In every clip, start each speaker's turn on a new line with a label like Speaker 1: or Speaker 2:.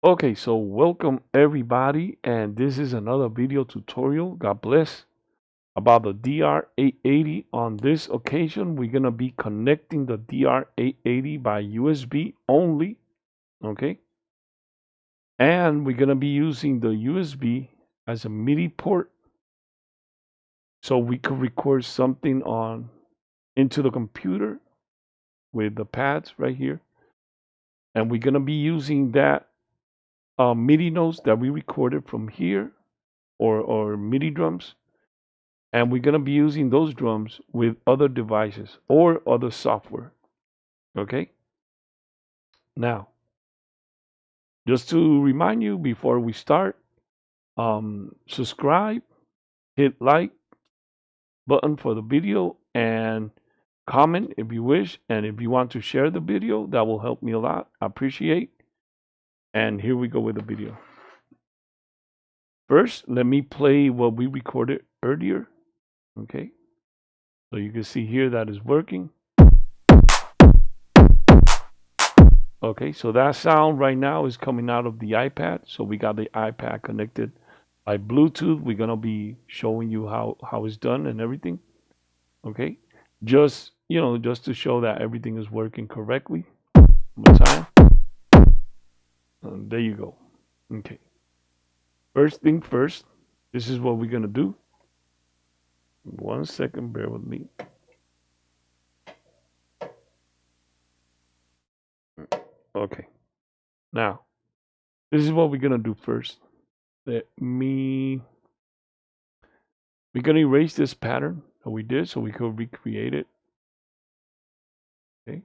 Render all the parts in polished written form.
Speaker 1: Okay, so welcome everybody, and this is another video tutorial. God bless. About the DR880. On this occasion, we're gonna be connecting the DR880 by USB only, okay? And we're gonna be using the USB as a MIDI port, so we could record something on into the computer with the pads right here, and we're gonna be using that MIDI notes that we recorded from here, or MIDI drums. And we're going to be using those drums with other devices or other software. Okay. Now, just to remind you before we start, subscribe, hit like button for the video, and comment if you wish. And if you want to share the video, that will help me a lot. I appreciate. And here we go with the video. First, let me play what we recorded earlier. Okay. So you can see here that is working. Okay, so that sound right now is coming out of the iPad. So we got the iPad connected by Bluetooth. We're gonna be showing you how it's done and everything. Okay, just just to show that everything is working correctly. One time. There you go. Okay. First thing first. This is what we're gonna do. 1 second, bear with me. Okay. Now, this is what we're gonna do first. We're gonna erase this pattern that we did so we could recreate it. Okay.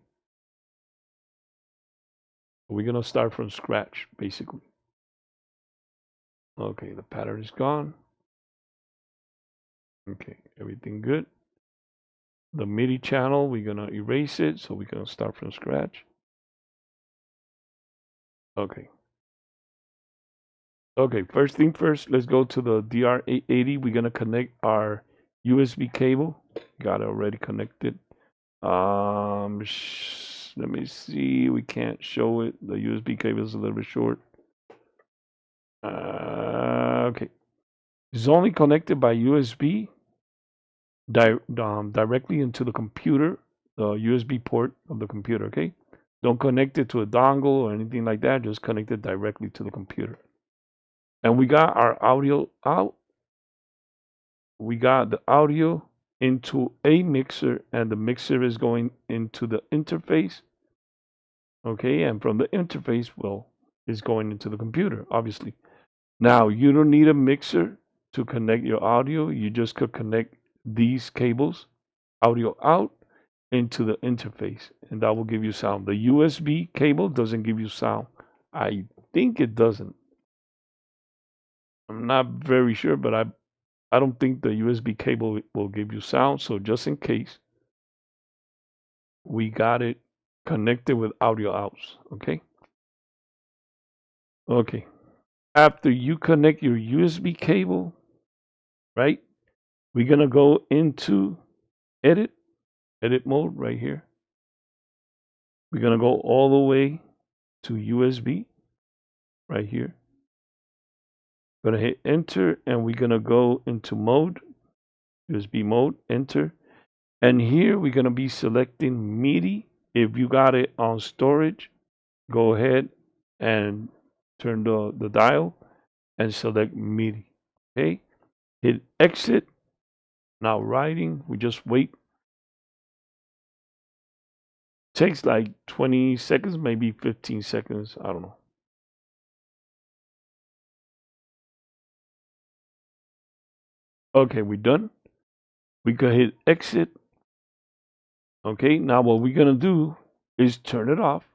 Speaker 1: We're gonna start from scratch, basically. Okay, the pattern is gone. Okay, everything good. The MIDI channel, we're gonna erase it, so we're gonna start from scratch. Okay. Okay, first thing first, let's go to the DR880. We're gonna connect our USB cable. Got it already connected. Let me see. We can't show it. The USB cable is a little bit short. Okay. It's only connected by USB directly into the computer, the USB port of the computer. Okay. Don't connect it to a dongle or anything like that. Just connect it directly to the computer. And we got our audio out. We got the audio into a mixer, and the mixer is going into the interface. Okay, and from the interface, well, is going into the computer, obviously. Now, you don't need a mixer to connect your audio. You just could connect these cables, audio out, into the interface, and that will give you sound. The USB cable doesn't give you sound. I think it doesn't. I'm not very sure, but I don't think the USB cable will give you sound. So just in case, we got it connected with audio outs. Okay. Okay. After you connect your USB cable, right? We're gonna go into edit mode right here. We're gonna go all the way to USB right here. Gonna hit enter, and we're gonna go into mode, USB mode, enter. And here we're gonna be selecting MIDI. If you got it on storage, go ahead and turn the dial and select MIDI. Okay, hit exit. Now writing, we just wait. Takes like 20 seconds, maybe 15 seconds, I don't know. Okay, we're done. We can hit exit. Okay, now what we're gonna do is turn it off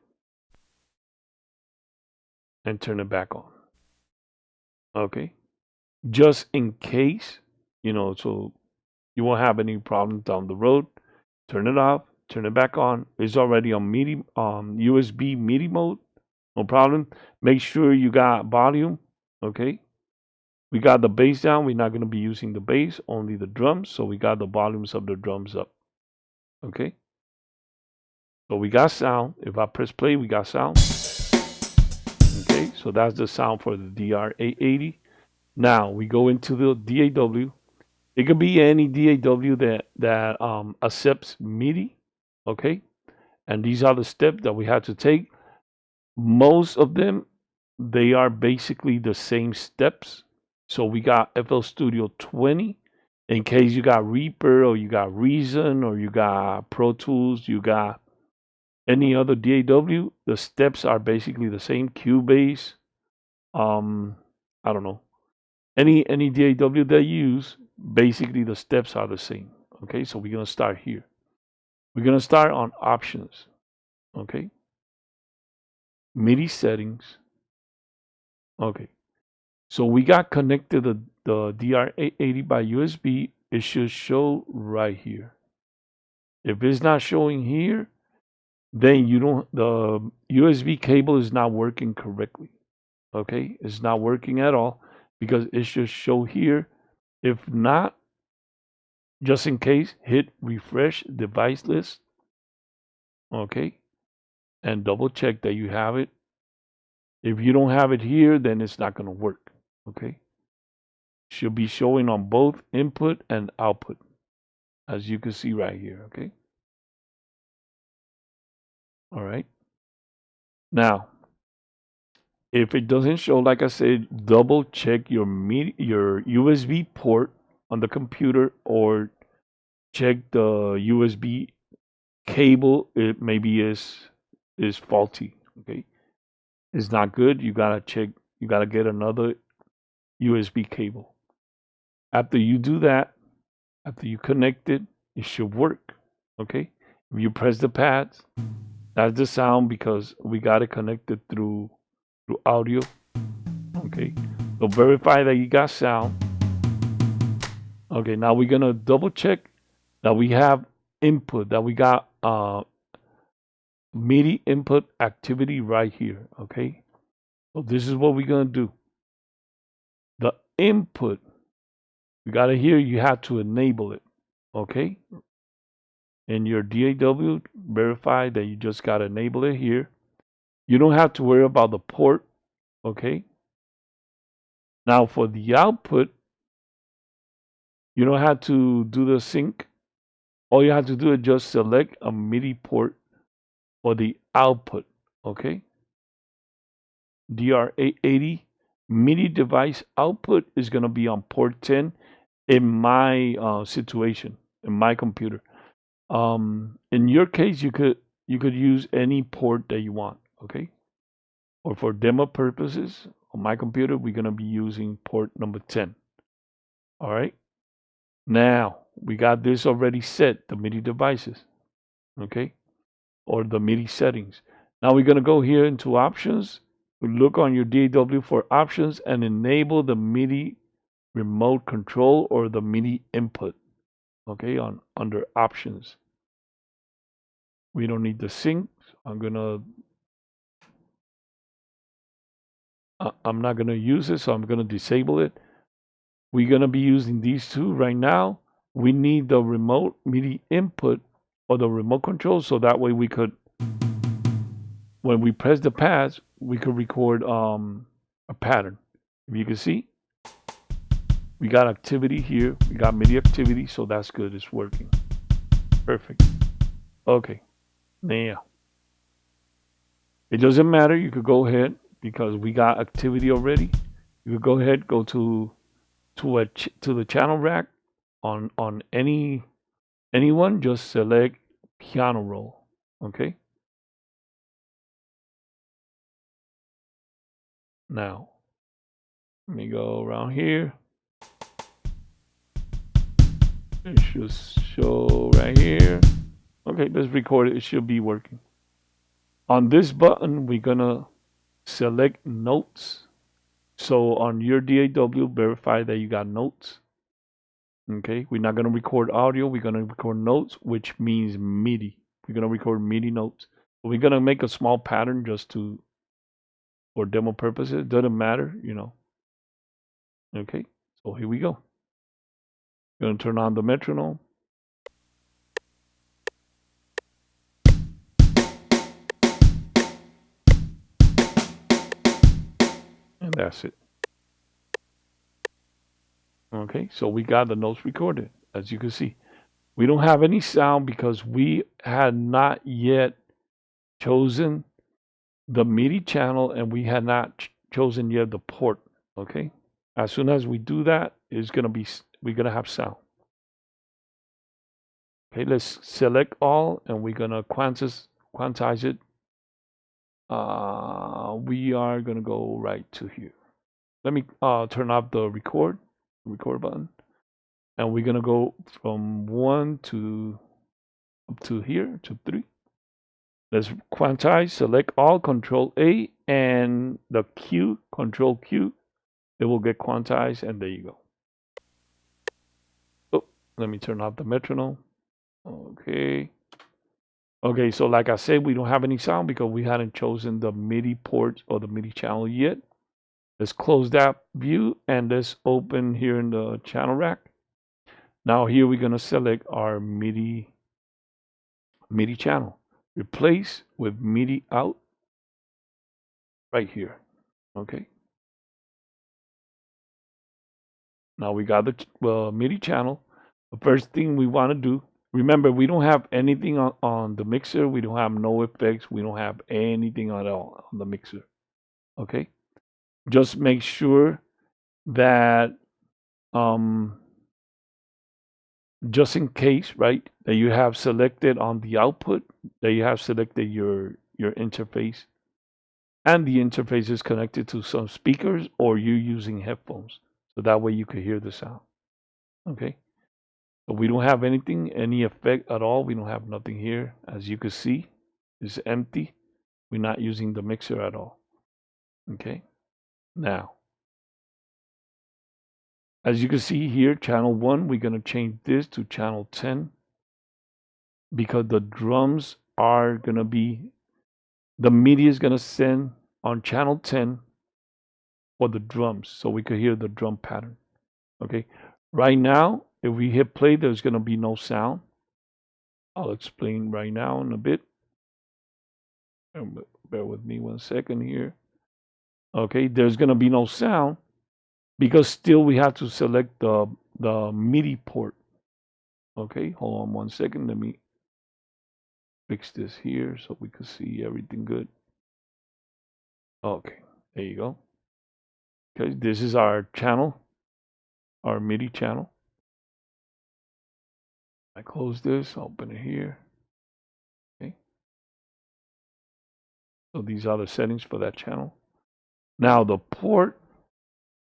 Speaker 1: and turn it back on. Okay, just in case, so you won't have any problems down the road. Turn it off, turn it back on. It's already on MIDI, USB MIDI mode. No problem. Make sure you got volume. Okay, we got the bass down. We're not going to be using the bass, only the drums. So we got the volumes of the drums up. Okay. So we got sound. If I press play, we got sound. Okay. so that's the sound for the DR880. Now we go into the DAW. It could be any DAW that accepts MIDI, okay? And these are the steps that we have to take. Most of them, they are basically the same steps. So we got FL Studio 20. In case you got Reaper or you got Reason or you got Pro Tools, you got any other DAW, the steps are basically the same. Cubase, I don't know. Any DAW they use, basically the steps are the same. Okay, so we're gonna start here. We're gonna start on options. Okay, MIDI settings. Okay, so we got connected the DR880 by USB. It should show right here. If it's not showing here, then you don't. The USB cable is not working correctly. Okay, it's not working at all because it should show here. If not, just in case, hit refresh device list. Okay, and double check that you have it. If you don't have it here, then it's not going to work. Okay, should be showing on both input and output, as you can see right here. Okay, all right. Now, if it doesn't show, like I said, double check your USB port on the computer, or check the USB cable. It maybe is faulty. Okay, it's not good. You gotta check. You gotta get another USB cable. After you do that, after you connect it, it should work. Okay, if you press the pads, that's the sound because we got it connected through audio. Okay, so verify that you got sound. Okay, now we're gonna double check that we have input, that we got MIDI input activity right here. Okay, so this is what we're gonna do. The input, we gotta hear, you have to enable it. Okay, in your DAW, verify that you just gotta enable it here. You don't have to worry about the port. Okay, now for the output, you don't have to do the sync. All you have to do is just select a MIDI port for the output. Okay, DR880 MIDI device output is going to be on port 10 in my situation, in my computer. In your case, you could use any port that you want. Okay, or for demo purposes, on my computer, we're going to be using port number 10. All right. Now we got this already set, the MIDI devices. Okay, or the MIDI settings. Now we're going to go here into options. We look on your DAW for options and enable the MIDI remote control or the MIDI input. Okay, under options. We don't need the sync. I'm not gonna use it, so I'm gonna disable it. We're gonna be using these two right now. We need the remote MIDI input or the remote control, so that way we could, when we press the pads, we could record a pattern. If you can see, we got activity here. We got MIDI activity, so that's good. It's working. Perfect. Okay. Now, it doesn't matter. You could go ahead because we got activity already. You could go ahead, go to the channel rack on anyone. Just select piano roll. Okay. Now, let me go around here. It should show right here. Okay, let's record it. It should be working. On this button, we're gonna select notes. So on your DAW, verify that you got notes. Okay, we're not gonna record audio. We're gonna record notes, which means MIDI. We're gonna record MIDI notes. We're gonna make a small pattern just for demo purposes. It doesn't matter, you know. Okay, so here we go. Gonna turn on the metronome. That's it. Okay, so we got the notes recorded, as you can see. We don't have any sound because we had not yet chosen the MIDI channel and we had not chosen yet the port. Okay, as soon as we do that, we're gonna have sound. Okay, let's select all and we're gonna quantize it. We are gonna go right to here. Let me turn off the record button, and we're gonna go from 1 to up to here to 3. Let's quantize, select all, Control A, and the Q, Control Q. It will get quantized, and there you go. Oh, let me turn off the metronome. Okay. Okay, so like I said, we don't have any sound because we hadn't chosen the MIDI port or the MIDI channel yet. Let's close that view and let's open here in the channel rack. Now here we're gonna select our MIDI channel. Replace with MIDI out right here. Okay. Now we got the MIDI channel. The first thing we want to do, remember, we don't have anything on the mixer. We don't have no effects. We don't have anything at all on the mixer. Okay. Just make sure that just in case, right, that you have selected on the output, that you have selected your interface, and the interface is connected to some speakers or you're using headphones. So that way you can hear the sound. Okay. So we don't have anything, any effect at all. We don't have nothing here. As you can see, it's empty. We're not using the mixer at all. Okay. Now, as you can see here, channel 1, we're going to change this to channel 10 because the drums are going to be, the MIDI is going to send on channel 10 for the drums so we could hear the drum pattern. Okay. Right now, if we hit play, there's going to be no sound. I'll explain right now in a bit. Bear with me 1 second here. Okay, there's going to be no sound because still we have to select the MIDI port. Okay, hold on 1 second. Let me fix this here so we can see everything good. Okay, there you go. Okay, this is our channel, our MIDI channel. I close this, open it here. Okay. So these are the settings for that channel. Now the port,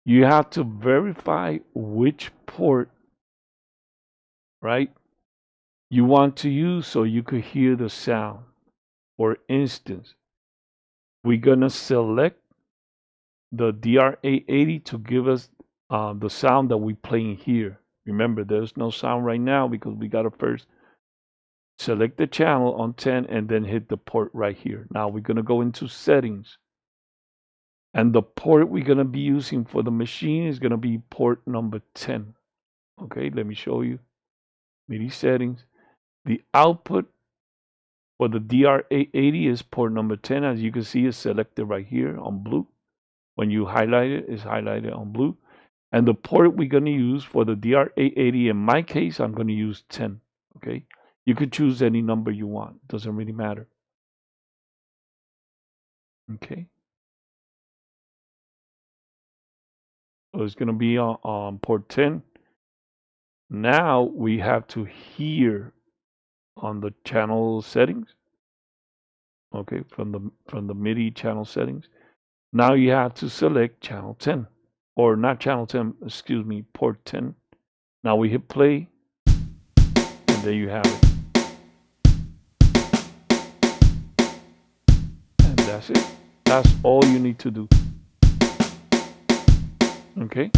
Speaker 1: you have to verify which port, right, you want to use so you could hear the sound. For instance, we're gonna select the DR880 to give us the sound that we're playing here. Remember, there's no sound right now because we gotta first select the channel on 10 and then hit the port right here. Now we're gonna go into settings. And the port we're gonna be using for the machine is gonna be port number 10. Okay, let me show you. MIDI settings. The output for the DR880 is port number 10. As you can see, it's selected right here on blue. When you highlight it, it's highlighted on blue. And the port we're going to use for the DR880, in my case, I'm going to use 10. Okay, you could choose any number you want. It doesn't really matter. Okay. So it's going to be on port 10. Now we have to hear on the channel settings. Okay, from the MIDI channel settings. Now you have to select channel 10, or not channel 10, excuse me, port 10. Now we hit play, and there you have it. And that's it. That's all you need to do. Okay.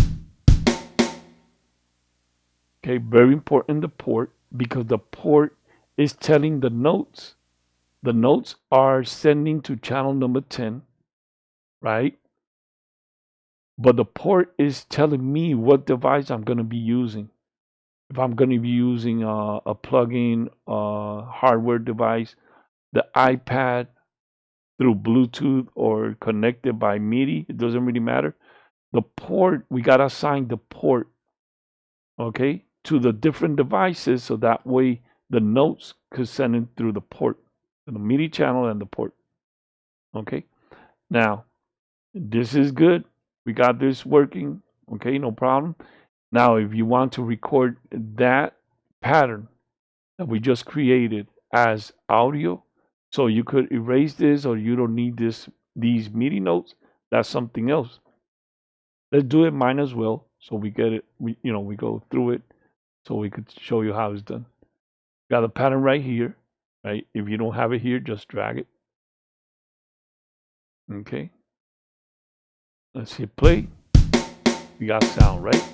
Speaker 1: Okay, very important, the port, because the port is telling the notes. The notes are sending to channel number 10, right? But the port is telling me what device I'm going to be using. If I'm going to be using a plug-in hardware device, the iPad, through Bluetooth or connected by MIDI. It doesn't really matter. The port, we got to assign the port, okay, to the different devices so that way the notes could send it through the port, the MIDI channel and the port. Okay. Now, this is good. We got this working. Okay, no problem. Now, if you want to record that pattern that we just created as audio, so you could erase this or you don't need these MIDI notes, that's something else. Let's do it mine as well so we get it, we go through it so we could show you how it's done. Got the pattern right here, right? If you don't have it here, just drag it. Okay. Let's hit play. We got sound, right?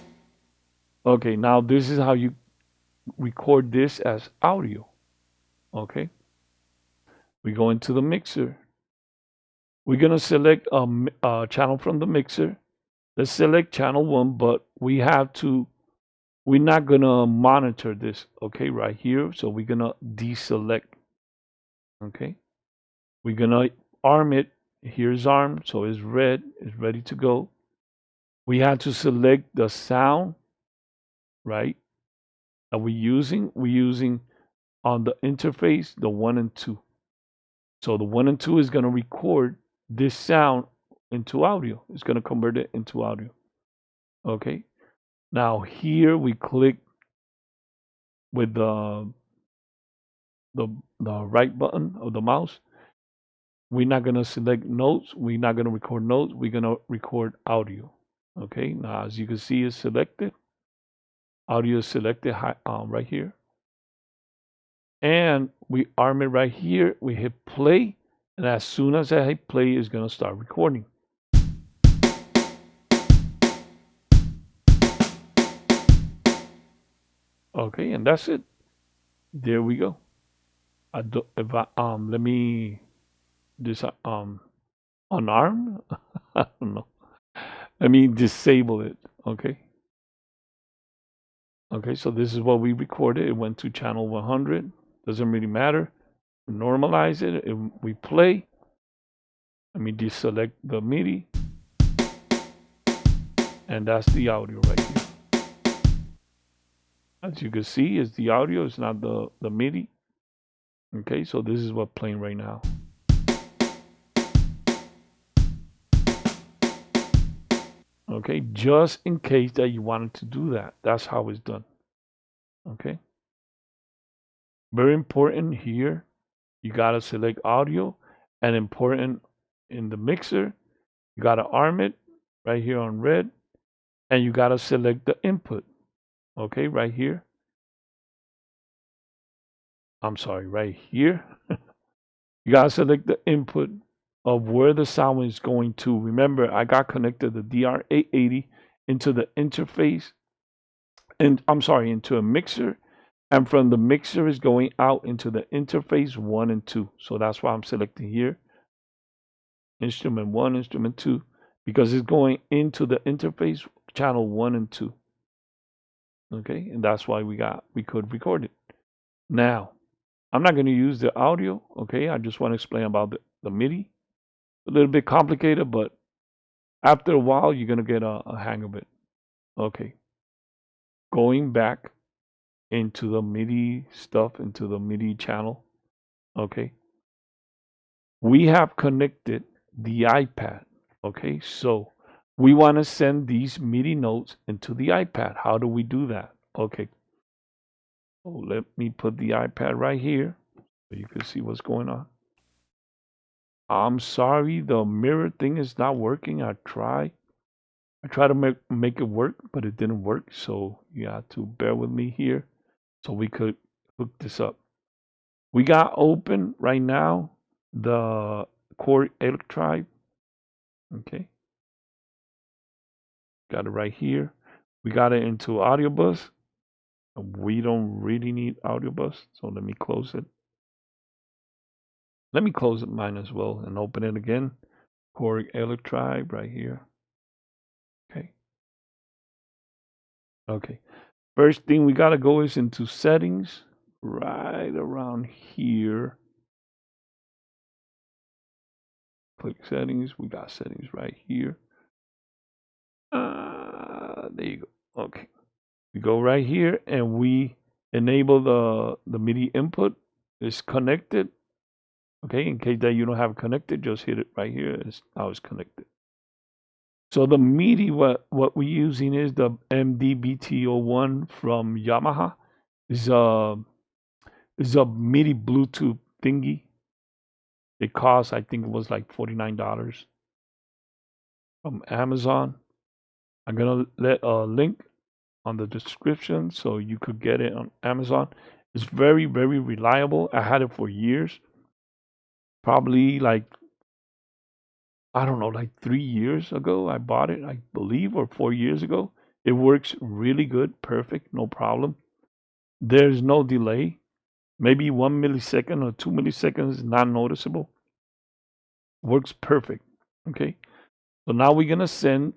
Speaker 1: Okay, now this is how you record this as audio. Okay. We go into the mixer. We're going to select a channel from the mixer. Let's select channel 1, but we're not going to monitor this, okay, right here. So we're going to deselect, okay. We're going to arm it. Here's arm, so it's red, it's ready to go. We have to select the sound, right, that we're using. We're using on the interface, the 1 and 2. So the 1 and 2 is going to record this sound into audio. It's going to convert it into audio. Okay. Now here we click with the right button of the mouse. We're not going to select notes. We're not going to record notes. We're going to record audio. Okay. Now, as you can see, it's selected. Audio is selected right here. And we arm it right here. We hit play. And as soon as I hit play, it's going to start recording. Okay, and that's it. There we go. Let me unarm. I don't know. Let me disable it. Okay. Okay, so this is what we recorded. It went to channel 100. Doesn't really matter. Normalize it. If we play. Let me deselect the MIDI. And that's the audio right here. As you can see, it's the audio. It's not the MIDI. Okay, so this is what's playing right now. Okay, just in case that you wanted to do that. That's how it's done. Okay. Very important here. You got to select audio, and important in the mixer, you got to arm it right here on red, and you got to select the input. Okay, right here. I'm sorry, right here. You got to select the input of where the sound is going to. Remember, I got connected the DR880 into the interface, and I'm sorry, into a mixer. And from the mixer is going out into the interface 1 and 2. So that's why I'm selecting here. Instrument 1, instrument 2. Because it's going into the interface channel 1 and 2. Okay, and that's why we could record it. Now, I'm not going to use the audio. Okay, I just want to explain about the MIDI. A little bit complicated, but after a while, you're going to get a hang of it. Okay, going back into the MIDI stuff, into the MIDI channel. Okay, we have connected the iPad. Okay, so we want to send these MIDI notes into the iPad. How do we do that? Okay, so let me put the iPad right here so you can see what's going on. I'm sorry, the mirror thing is not working. I tried to make it work, but it didn't work. So you have to bear with me here so we could hook this up. We got open right now the Korg Electribe. Okay. Got it right here. We got it into audio bus. We don't really need audio bus, so let me close it. Let me close it mine as well and open it again. Korg Electribe right here. Okay. Okay. First thing we gotta go is into settings, right around here. click settings. We got settings right here. There you go. Okay. We go right here and we enable the MIDI input. It's connected. Okay, in case that you don't have it connected, just hit it right here. Now it's connected. So the MIDI, what we're using is the MDBT01 from Yamaha. It's a MIDI Bluetooth thingy. It costs, I think it was like $49 from Amazon. I'm gonna let a link on the description so you could get it on Amazon. It's very, very reliable. I had it for years. Probably like, I don't know, like 3 years ago I bought it, I believe, or 4 years ago. It works really good, perfect, no problem. There's no delay. Maybe 1 millisecond or 2 milliseconds is not noticeable. Works perfect. Okay. So now we're gonna send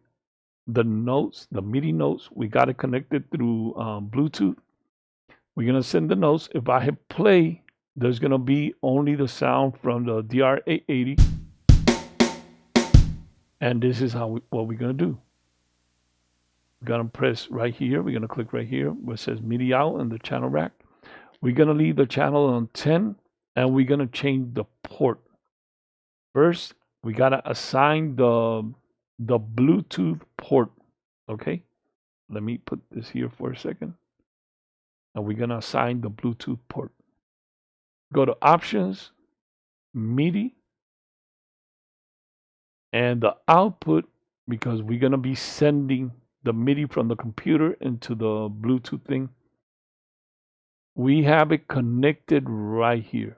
Speaker 1: the notes, the MIDI notes. We got it connected through Bluetooth. We're gonna send the notes. If I hit play, there's gonna be only the sound from the DR880, and this is what we're gonna do. We're gonna press right here. We're gonna click right here where it says MIDI out in the channel rack. We're gonna leave the channel on 10, and we're gonna change the port. First, we gotta assign the Bluetooth port. Okay, let me put this here for a second. And we're gonna assign the Bluetooth port. Go to options, MIDI, and the output, because we're gonna be sending the MIDI from the computer into the Bluetooth thing. We have it connected right here.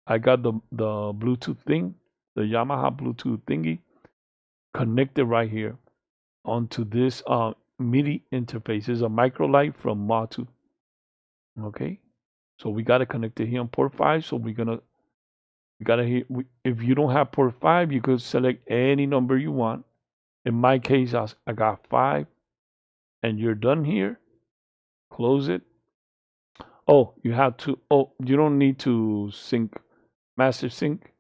Speaker 1: I got the Bluetooth thing, the Yamaha Bluetooth thingy, connected right here onto this MIDI interface. It's a micro Lite from MOTU. Okay, so we got it connected here on port 5. So we gotta hit. If you don't have port 5, you could select any number you want. In my case, I got 5, and you're done here. Close it. Oh, you have to. Oh, you don't need to sync, master sync.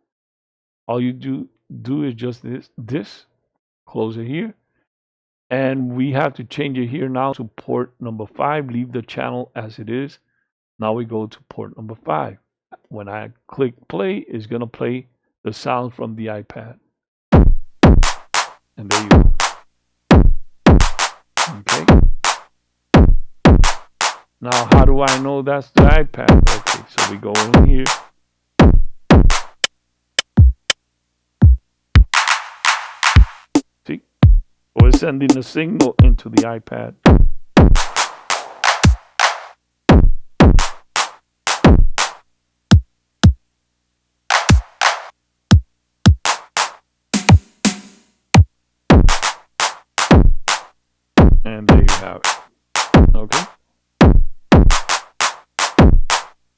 Speaker 1: All you do is just this. Close it here, and we have to change it here now to port number 5. Leave the channel as it is. Now we go to port number 5. When I click play, it's gonna play the sound from the iPad, and there you go. Okay. Now, how do I know that's the iPad? Okay, so we go in here. See, we're sending the signal into the iPad. And there you have it. Okay.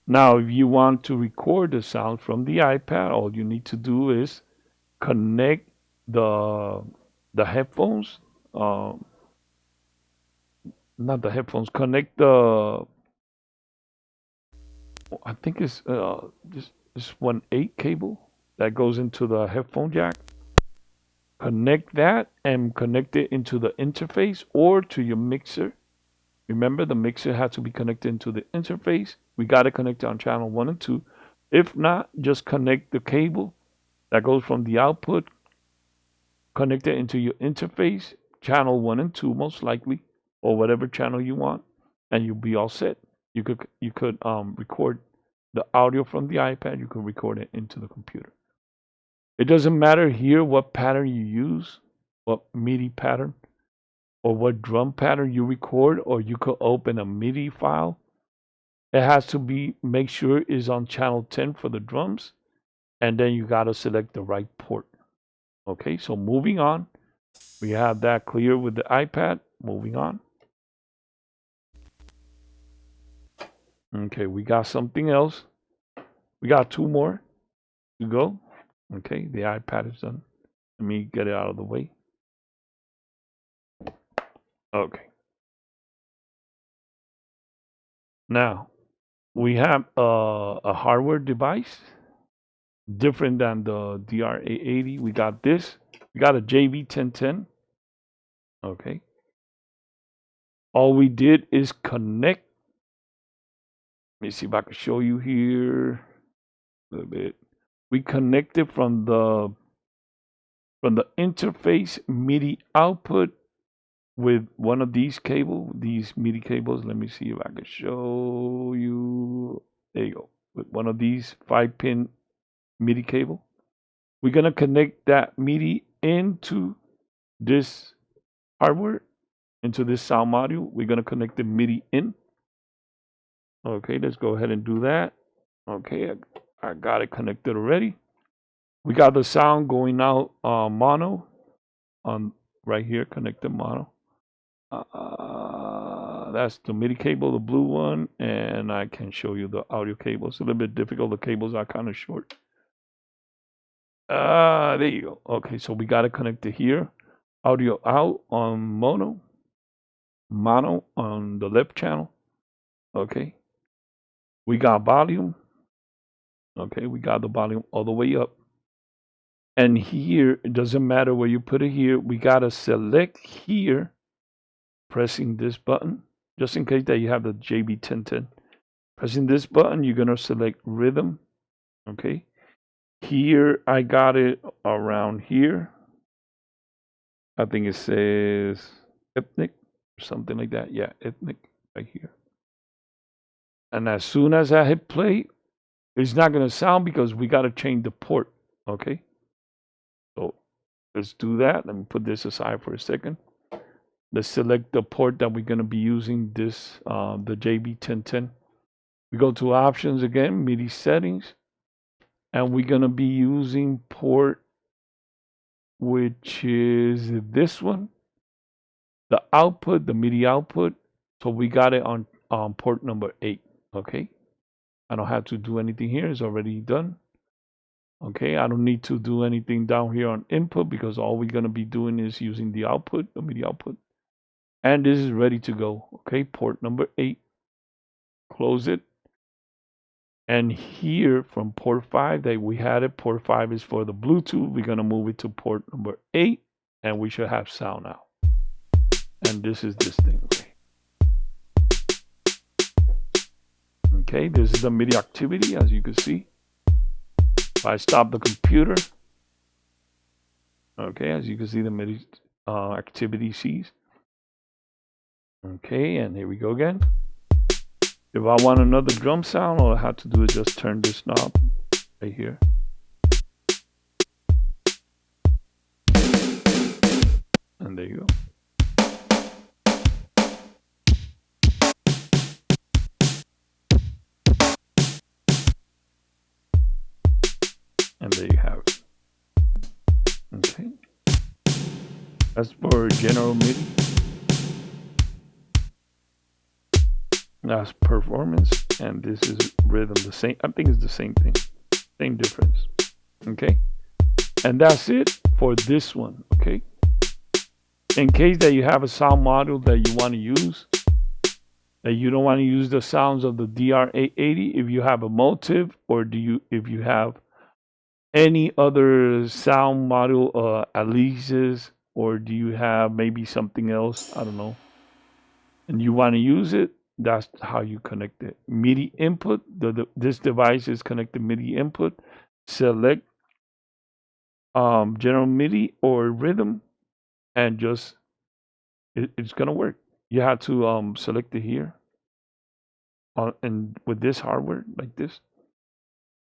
Speaker 1: Now, if you want to record the sound from the iPad, all you need to do is connect the headphones. Not the headphones. Connect the. I think it's this 1.8 cable that goes into the headphone jack. Connect that and connect it into the interface or to your mixer. Remember, the mixer has to be connected into the interface. We got to connect it on channel 1 and 2. If not, just connect the cable that goes from the output, connect it into your interface, channel 1 and 2 most likely, or whatever channel you want, and you'll be all set. You could record the audio from the iPad. You could record it into the computer. It doesn't matter here what pattern you use, what MIDI pattern, or what drum pattern you record, or you could open a MIDI file. It has to be, make sure it's on channel 10 for the drums, and then you got to select the right port. Okay, so moving on. We have that clear with the iPad. Moving on. Okay, we got something else. We got 2 more to go. Okay, the iPad is done. Let me get it out of the way. Okay. Now, we have a hardware device. different than the DR880. We got this. We got a JV1010. Okay. All we did is connect. Let me see if I can show you here a little bit. We connected from the interface MIDI output with one of these these MIDI cables. Let me see if I can show you. There you go. With one of these 5-pin MIDI cable. We're gonna connect that MIDI into this hardware, into this sound module. We're gonna connect the MIDI in. Okay, let's go ahead and do that. Okay, I got it connected already. We got the sound going out mono on right here, connected mono. That's the MIDI cable, the blue one, and I can show you the audio cable. It's a little bit difficult. The cables are kind of short. There you go. Okay, so we got it connected here. Audio out on mono on the left channel. Okay. We got volume. Okay, we got the volume all the way up. And here, it doesn't matter where you put it here. We got to select here, pressing this button, just in case that you have the JB1010. Pressing this button, you're going to select rhythm. Okay. Here, I got it around here. I think it says ethnic or something like that. Yeah, ethnic right here. And as soon as I hit play, it's not going to sound because we got to change the port. Okay. So let's do that. Let me put this aside for a second. Let's select the port that we're going to be using, this, the JB1010. We go to options again, MIDI settings, and we're going to be using port, which is this one, the output, the MIDI output. So we got it on port number 8. Okay. I don't have to do anything here. It's already done. Okay, I don't need to do anything down here on input because all we're going to be doing is using the output, the MIDI output. And this is ready to go. Okay, port number 8. Close it. And here from port 5 that we had it, port 5 is for the Bluetooth. We're going to move it to port number 8 and we should have sound now. And this is this thing. Okay, this is the MIDI activity, as you can see. If I stop the computer, okay, as you can see, the MIDI activity sees. Okay, and here we go again. If I want another drum sound, all I have to do is just turn this knob right here. And there you go. And there you have it. Okay. That's for general MIDI. That's performance, and this is rhythm. The same. I think it's the same thing. Same difference. Okay. And that's it for this one. Okay. In case that you have a sound module that you want to use, that you don't want to use the sounds of the DR880, if you have a MOTU, or if you have any other sound module Alice's, or do you have maybe something else, I don't know, and you want to use it, that's how you connect it. MIDI input, this device is connected MIDI input. Select general MIDI or rhythm, and just it's gonna work. You have to select it here and with this hardware like this,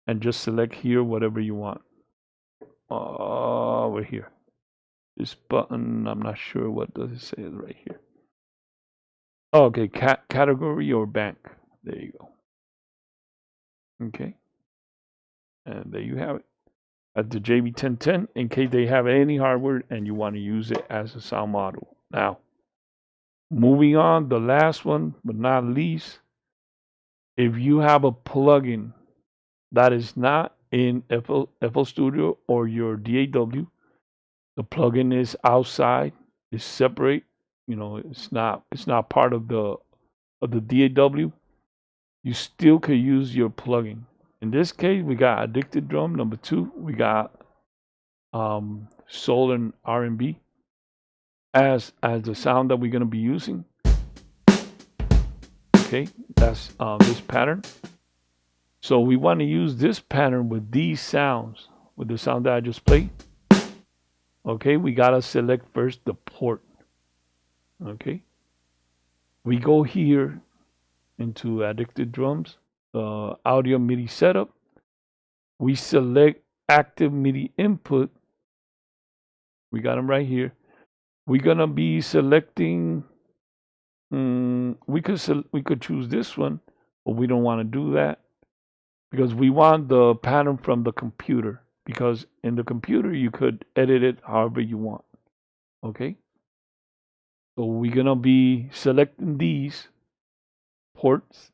Speaker 1: and just select here whatever you want. Over here, this button, I'm not sure what does it say right here. Okay, category or bank. There you go. Okay, and there you have it. At the JB1010, in case they have any hardware and you want to use it as a sound model. Now, moving on, the last one but not least, if you have a plugin that is not in FL Studio or your DAW, the plugin is outside, it's separate. You know, it's not part of the DAW. You still could use your plugin In this case, we got Addicted Drum. Number 2, we got Soul and R&B as the sound that we're gonna be using. Okay, that's this pattern. So we want to use this pattern with these sounds, with the sound that I just played. Okay, we gotta select first the port. Okay, we go here into Addicted Drums, audio MIDI setup. We select active MIDI input. We got them right here. We're gonna be selecting. We could choose this one, but we don't want to do that because we want the pattern from the computer. Because in the computer you could edit it however you want. Okay. So we're gonna be selecting these ports,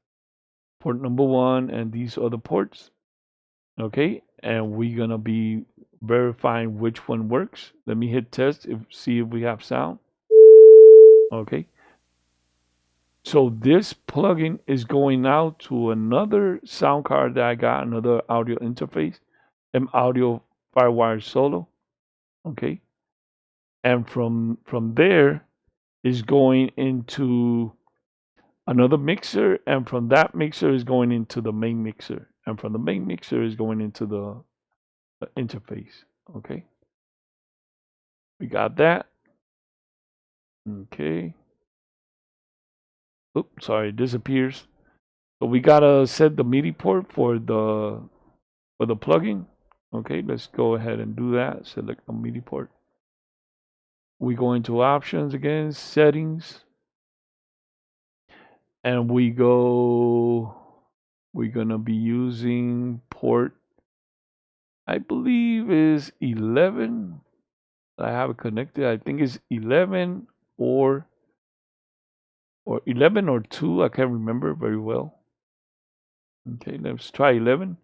Speaker 1: port number 1, and these other ports. Okay, and we're gonna be verifying which one works. Let me hit test see if we have sound. Okay. So this plugin is going out to another sound card that I got, another audio interface, M-Audio Firewire Solo. Okay. And from there is going into another mixer, and from that mixer is going into the main mixer, and from the main mixer is going into the interface. Okay. We got that. Okay. Oops, sorry, it disappears. So we gotta set the MIDI port for the plugin. Okay, let's go ahead and do that. Select the MIDI port. We go into options again, settings, and we're gonna be using port, I believe is 11. I have it connected. I think it's 11 or 11 or 2. I can't remember very well. Okay, let's try 11.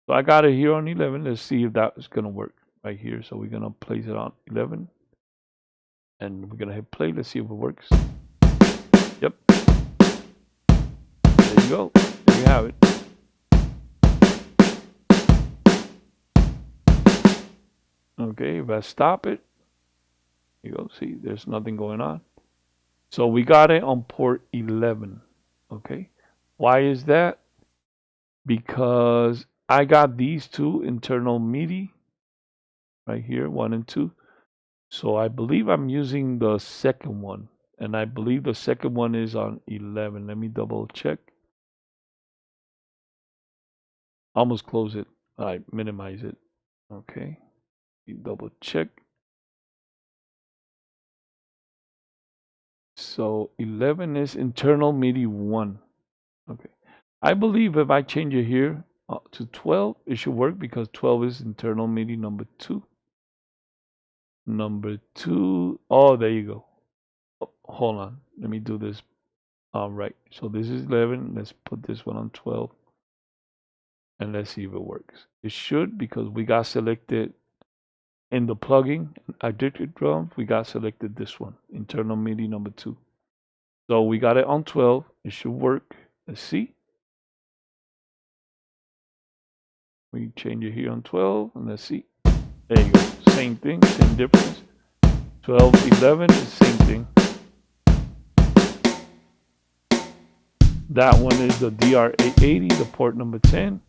Speaker 1: So I got it here on 11. Let's see if that is going to work right here. So we're going to place it on 11. And we're going to hit play. Let's see if it works. Yep. There you go. There you have it. Okay, if I stop it, you go. See, there's nothing going on. So we got it on port 11. Okay. Why is that? Because I got these two internal MIDI right here, 1 and 2. So I believe I'm using the second one, and I believe the second one is on 11. Let me double check. Almost close it. I minimize it. Okay. Double check. So 11 is internal MIDI 1. Okay. I believe if I change it here to 12, it should work because 12 is internal MIDI number 2. Number 2. Oh, there you go. Oh, hold on. Let me do this. All right. So this is 11. Let's put this one on 12. And let's see if it works. It should, because we got selected in the plugin, Addicted Drums, we got selected this one, internal MIDI number 2. So we got it on 12. It should work. Let's see. We change it here on 12, and let's see. There you go. Same thing, same difference. 12, 11 is the same thing. That one is the DR880, the port number 10.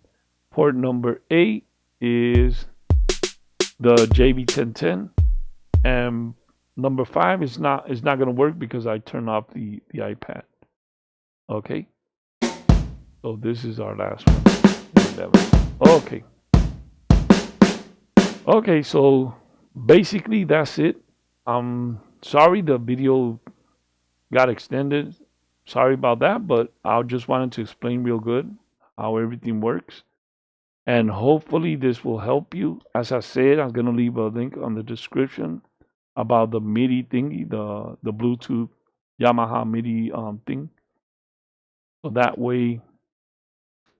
Speaker 1: Port number 8 is the JV1010, and number 5 is not going to work because I turned off the iPad. Okay, so this is our last one, 11. Okay, so basically that's it. Sorry the video got extended. Sorry about that, but I just wanted to explain real good how everything works. And hopefully this will help you. As I said, I'm going to leave a link on the description about the MIDI thingy, the Bluetooth Yamaha MIDI thing. So that way,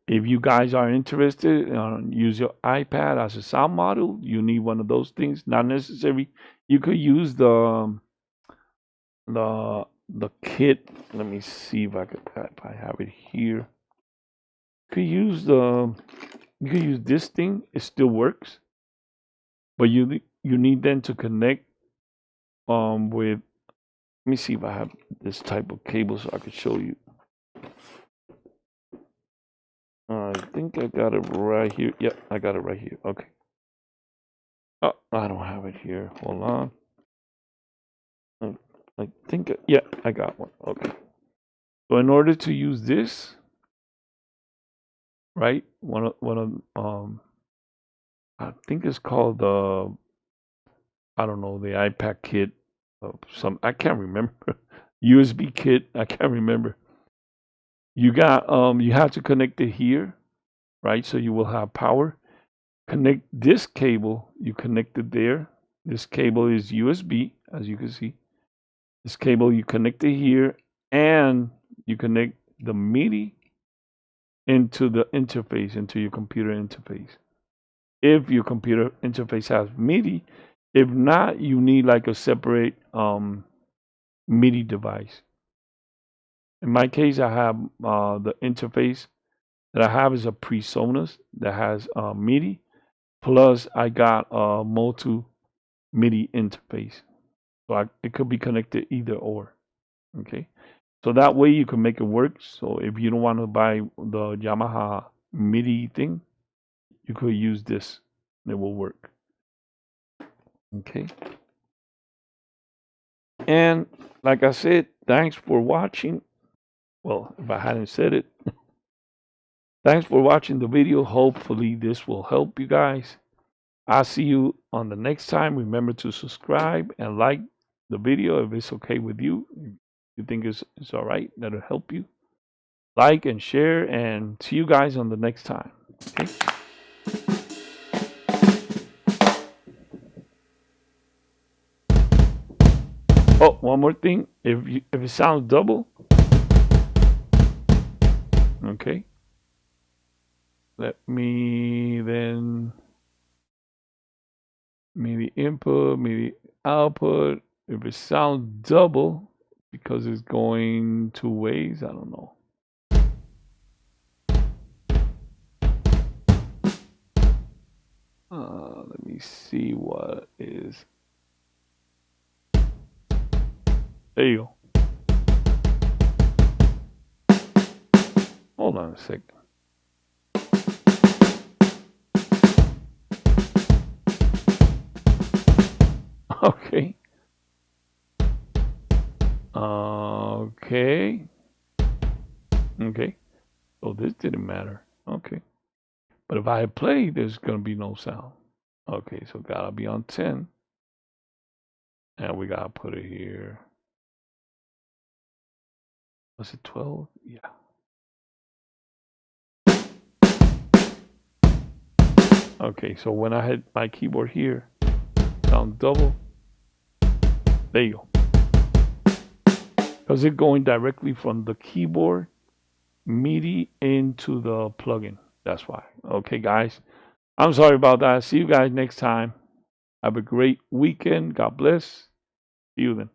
Speaker 1: if you guys are interested, use your iPad as a sound module, you need one of those things. Not necessary. You could use the kit. Let me see if I have it here. You could use the you can use this thing. It still works, but you need then to connect with. Let me see if I have this type of cable so I can show you. I think I got it right here. Yep, I got it right here. Okay. Oh, I don't have it here. Hold on. I think, yeah, I got one. Okay. So in order to use this, right? One of I think it's called I don't know, the iPad kit of some, I can't remember. USB kit, I can't remember. You got you have to connect it here, right? So you will have power. Connect this cable, you connect it there. This cable is USB, as you can see. This cable you connect it here, and you connect the MIDI into the interface, into your computer interface. If your computer interface has MIDI, if not, you need like a separate MIDI device. In my case, I have the interface that I have is a PreSonus that has MIDI. Plus, I got a MOTU MIDI interface, so it could be connected either or. Okay, so that way you can make it work. So if you don't want to buy the Yamaha MIDI thing, you could use this. It will work. Okay. And like I said, thanks for watching. Well, if I hadn't said it, thanks for watching the video. Hopefully this will help you guys. I'll see you on the next time. Remember to subscribe and like the video if it's okay with you. If you think it's all right, that'll help you. Like and share, and see you guys on the next time. Okay. Oh, one more thing. If it sounds double, okay. Let me then MIDI input, MIDI output. If it sounds double because it's going two ways, I don't know. Let me see what is. There you go. Hold on a second. Okay. Okay. Okay. So this didn't matter. Okay. But if I had played, there's going to be no sound. Okay, so gotta be on 10. And we gotta put it here. Was it 12? Yeah. Okay, so when I had my keyboard here, sound double. There you go. Because it's going directly from the keyboard MIDI into the plugin. That's why. Okay, guys. I'm sorry about that. See you guys next time. Have a great weekend. God bless. See you then.